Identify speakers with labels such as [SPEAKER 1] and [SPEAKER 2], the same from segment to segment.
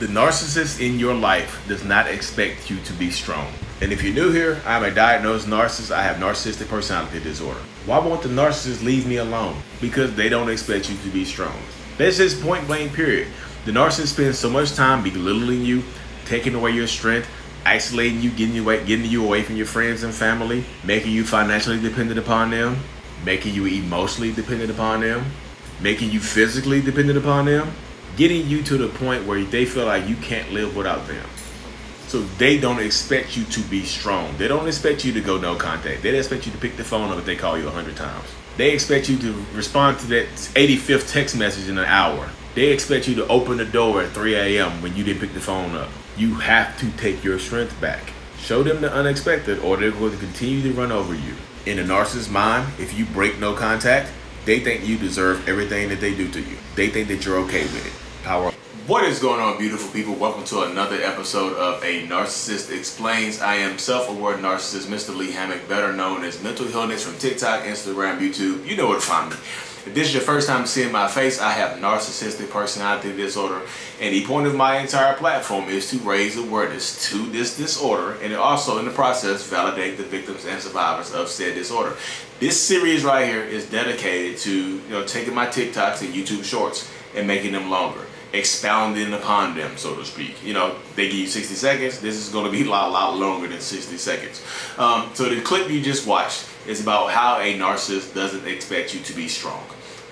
[SPEAKER 1] The narcissist in your life does not expect you to be strong. And if you're new here, I'm a diagnosed narcissist. I have narcissistic personality disorder. Why won't the narcissist leave me alone? Because they don't expect you to be strong. That's just point blank period. The narcissist spends so much time belittling you, taking away your strength, isolating you, getting you away from your friends and family, making you financially dependent upon them, making you emotionally dependent upon them, making you physically dependent upon them, getting you to the point where they feel like you can't live without them. So they don't expect you to be strong. They don't expect you to go no contact. They don't expect you to pick the phone up if they call you 100 times. They expect you to respond to that 85th text message in an hour. They expect you to open the door at 3 a.m. when you didn't pick the phone up. You have to take your strength back. Show them the unexpected, or they're going to continue to run over you. In a narcissist's mind, if you break no contact, they think you deserve everything that they do to you. They think that you're okay with it. Power. What is going on, beautiful people? Welcome to another episode of A Narcissist Explains. I am self-aware narcissist, Mr. Lee Hammock, better known as Mental Healness from TikTok, Instagram, YouTube. You know where to find me. If this is your first time seeing my face, I have narcissistic personality disorder, and the point of my entire platform is to raise awareness to this disorder, and also in the process validate the victims and survivors of said disorder. This series right here is dedicated to taking my TikToks and YouTube shorts and making them longer, expounding upon them, so to speak. They give you 60 seconds. This is going to be a lot longer than 60 seconds. So the clip you just watched is about how a narcissist doesn't expect you to be strong.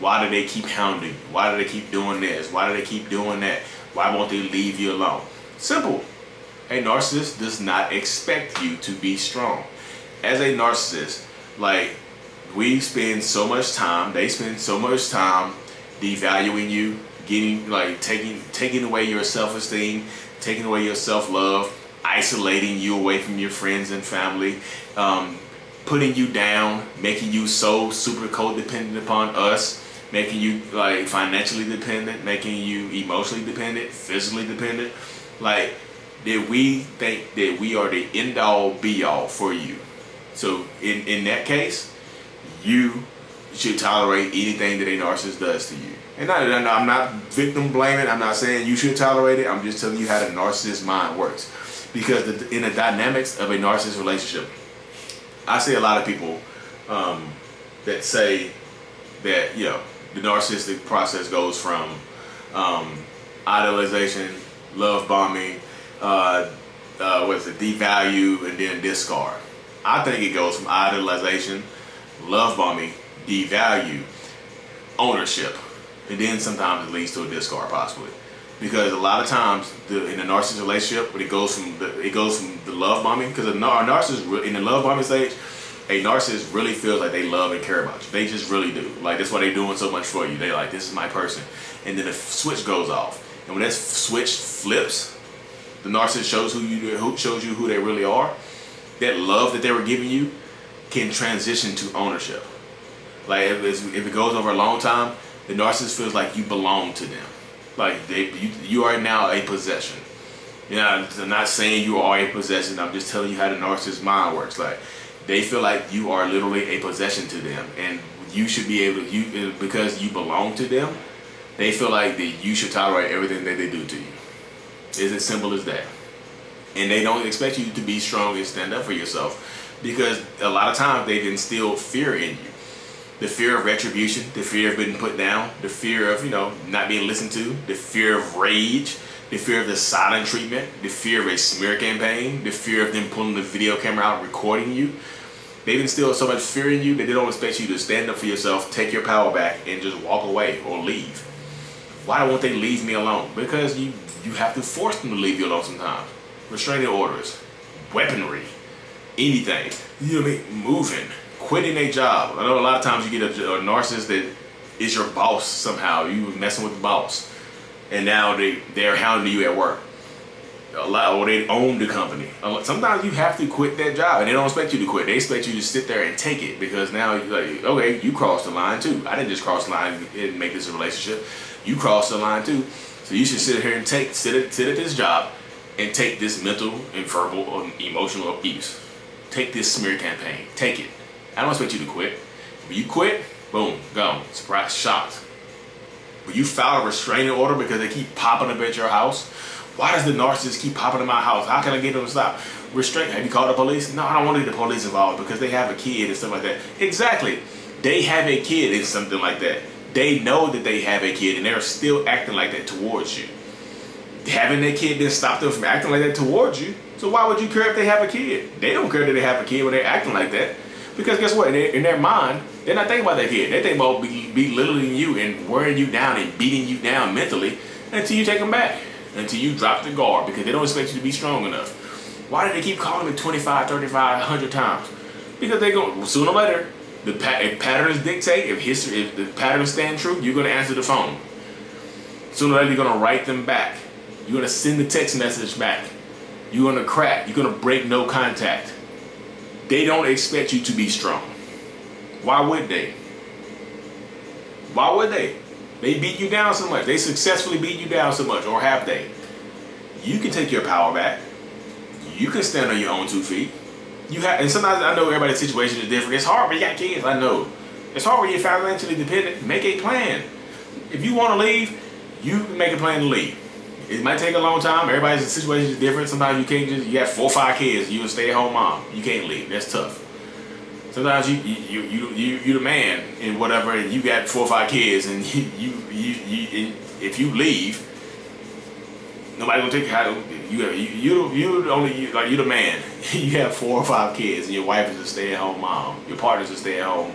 [SPEAKER 1] Why do they keep hounding you? Why do they keep doing this? Why do they keep doing that? Why won't they leave you alone? Simple. A narcissist does not expect you to be strong. As a narcissist, we spend so much time, they spend so much time devaluing you, taking away your self-esteem, taking away your self-love, isolating you away from your friends and family, putting you down, making you so super codependent upon us, making you financially dependent, making you emotionally dependent, physically dependent. That we think that we are the end all be all for you. So in that case, you should tolerate anything that a narcissist does to you. And I'm not victim blaming. I'm not saying you should tolerate it. I'm just telling you how the narcissist mind works. Because in the dynamics of a narcissist relationship, I see a lot of people that say that the narcissistic process goes from idolization, love bombing, devalue, and then discard. I think it goes from idolization, love bombing, devalue, ownership, and then sometimes it leads to a discard possibly. Because a lot of times in a narcissist relationship, when it goes from the love bombing, because a narcissist in the love bombing stage, a narcissist really feels like they love and care about you. They just really do. That's why they're doing so much for you. They this is my person. And then the switch goes off. And when that switch flips, the narcissist shows you who they really are. That love that they were giving you can transition to ownership. If it goes over a long time, the narcissist feels like you belong to them. You are now a possession. I'm not saying you are a possession. I'm just telling you how the narcissist mind works. They feel like you are literally a possession to them, and you should be able to, because you belong to them, they feel like that you should tolerate everything that they do to you. It's as simple as that. And they don't expect you to be strong and stand up for yourself, because a lot of times they've instilled fear in you. The fear of retribution, the fear of being put down, the fear of not being listened to, the fear of rage, the fear of the silent treatment, the fear of a smear campaign, the fear of them pulling the video camera out and recording you. They've instilled so much fear in you that they don't expect you to stand up for yourself, take your power back, and just walk away or leave. Why won't they leave me alone? Because you have to force them to leave you alone sometimes. Restraining orders, weaponry, anything. Moving, quitting a job. I know a lot of times you get a narcissist that is your boss somehow. You messing with the boss, and now they're hounding you at work. Or they own the company. Sometimes you have to quit that job, and they don't expect you to quit. They expect you to sit there and take it, because now you're okay, you crossed the line too. I didn't just cross the line and make this a relationship. You crossed the line too. So you should sit here and sit at this job and take this mental and verbal or emotional abuse. Take this smear campaign. Take it. I don't expect you to quit. When you quit, boom, gone. Surprise, shocked. When you file a restraining order because they keep popping up at your house, Why does the narcissist keep popping in my house? How can I get them to stop? Restraint. Have you called the police? No, I don't want to get the police involved because they have a kid and stuff like that. Exactly. They have a kid and something like that. They know that they have a kid and they're still acting like that towards you. Having that kid didn't stop them from acting like that towards you. So why would you care if they have a kid? They don't care that they have a kid when they're acting like that. Because guess what? In their mind, they're not thinking about that kid. They think about belittling you and wearing you down and beating you down mentally until you take them back. Until you drop the guard because they don't expect you to be strong enough. Why do they keep calling me 25, 35, 100 times? Because they're going, sooner or later, if patterns dictate, if the patterns stand true, you're going to answer the phone. Sooner or later, you're going to write them back. You're going to send the text message back. You're going to crack. You're going to break no contact. They don't expect you to be strong. Why would they? Why would they? They beat you down so much. They successfully beat you down so much, or have they? You can take your power back. You can stand on your own 2 feet. And sometimes I know everybody's situation is different. It's hard when you got kids. I know. It's hard when you're financially dependent. Make a plan. If you want to leave, you can make a plan to leave. It might take a long time. Everybody's situation is different. Sometimes you can't you have 4 or 5 kids. You're a stay-at-home mom. You can't leave. That's tough. Sometimes you the man and whatever, and you got 4 or 5 kids, and if you leave, nobody gonna take you the man. You have 4 or 5 kids, and your wife is a stay-at-home mom. Your partner's a stay-at-home,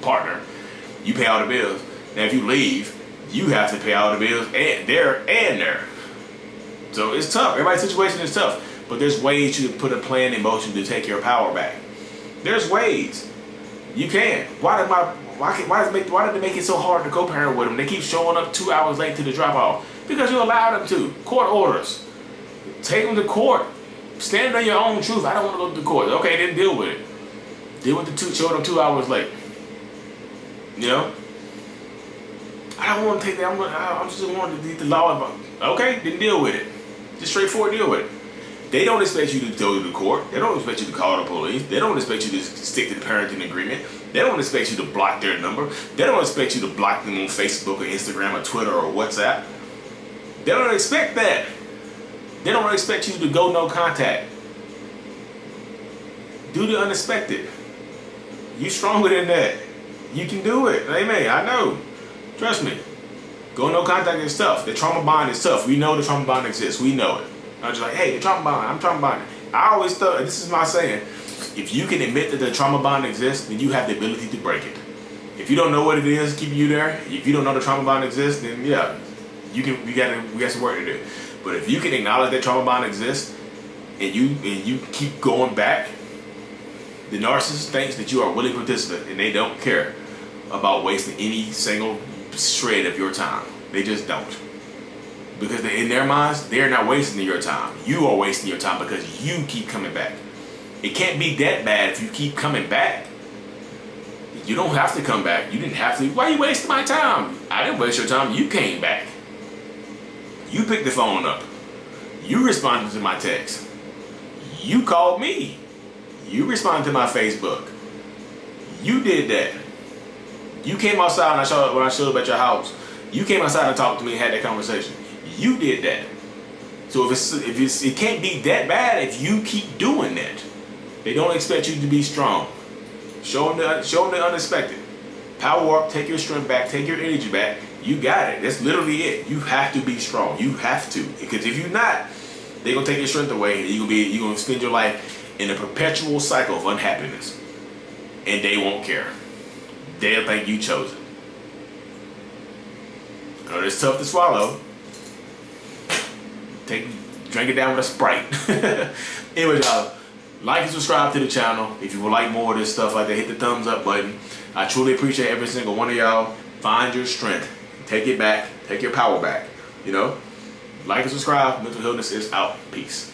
[SPEAKER 1] partner. You pay all the bills. Now, if you leave, you have to pay all the bills and there. So it's tough. Everybody's situation is tough, but there's ways to put a plan in motion to take your power back. There's ways. You can. Why did they make it so hard to co-parent with them? They keep showing up 2 hours late to the drop-off. Because you allow them to. Court orders. Take them to court. Stand on your own truth. I don't want to go to court. Okay, then deal with it. Deal with showing them 2 hours late. I don't want to take that. I just want to read the law. Okay, then deal with it. Just straightforward deal with it. They don't expect you to go to the court. They don't expect you to call the police. They don't expect you to stick to the parenting agreement. They don't expect you to block their number. They don't expect you to block them on Facebook or Instagram or Twitter or WhatsApp. They don't expect that. They don't expect you to go no contact. Do the unexpected. You stronger than that. You can do it. Amen. I know. Trust me. Go no contact is tough. The trauma bond is tough. We know the trauma bond exists. We know it. I'm just like, hey, the trauma bond. I'm trauma bonded. I always thought, this is my saying, if you can admit that the trauma bond exists, then you have the ability to break it. If you don't know what it is keeping you there, if you don't know the trauma bond exists, then yeah, we got some work to do. But if you can acknowledge that trauma bond exists and you keep going back, the narcissist thinks that you are a willing participant and they don't care about wasting any single shred of your time. They just don't. Because in their minds, they're not wasting your time. You are wasting your time because you keep coming back. It can't be that bad if you keep coming back. You don't have to come back. You didn't have to. Why are you wasting my time? I didn't waste your time. You came back. You picked the phone up. You responded to my text. You called me. You responded to my Facebook. You did that. You came outside and when I showed up at your house. You came outside and talked to me and had that conversation. You did that. So it can't be that bad if you keep doing that. They don't expect you to be strong. Show them the unexpected. Power up, take your strength back, take your energy back. You got it. That's literally it. You have to be strong. You have to. Because if you're not, they're gonna take your strength away and you're gonna spend your life in a perpetual cycle of unhappiness. And they won't care. They'll think you chose it. Oh, it's tough to swallow. Drink it down with a Sprite. Anyway, y'all, like and subscribe to the channel. If you would like more of this stuff like that, hit the thumbs up button. I truly appreciate every single one of y'all. Find your strength. Take it back. Take your power back. Like and subscribe. Mental Healness is out. Peace.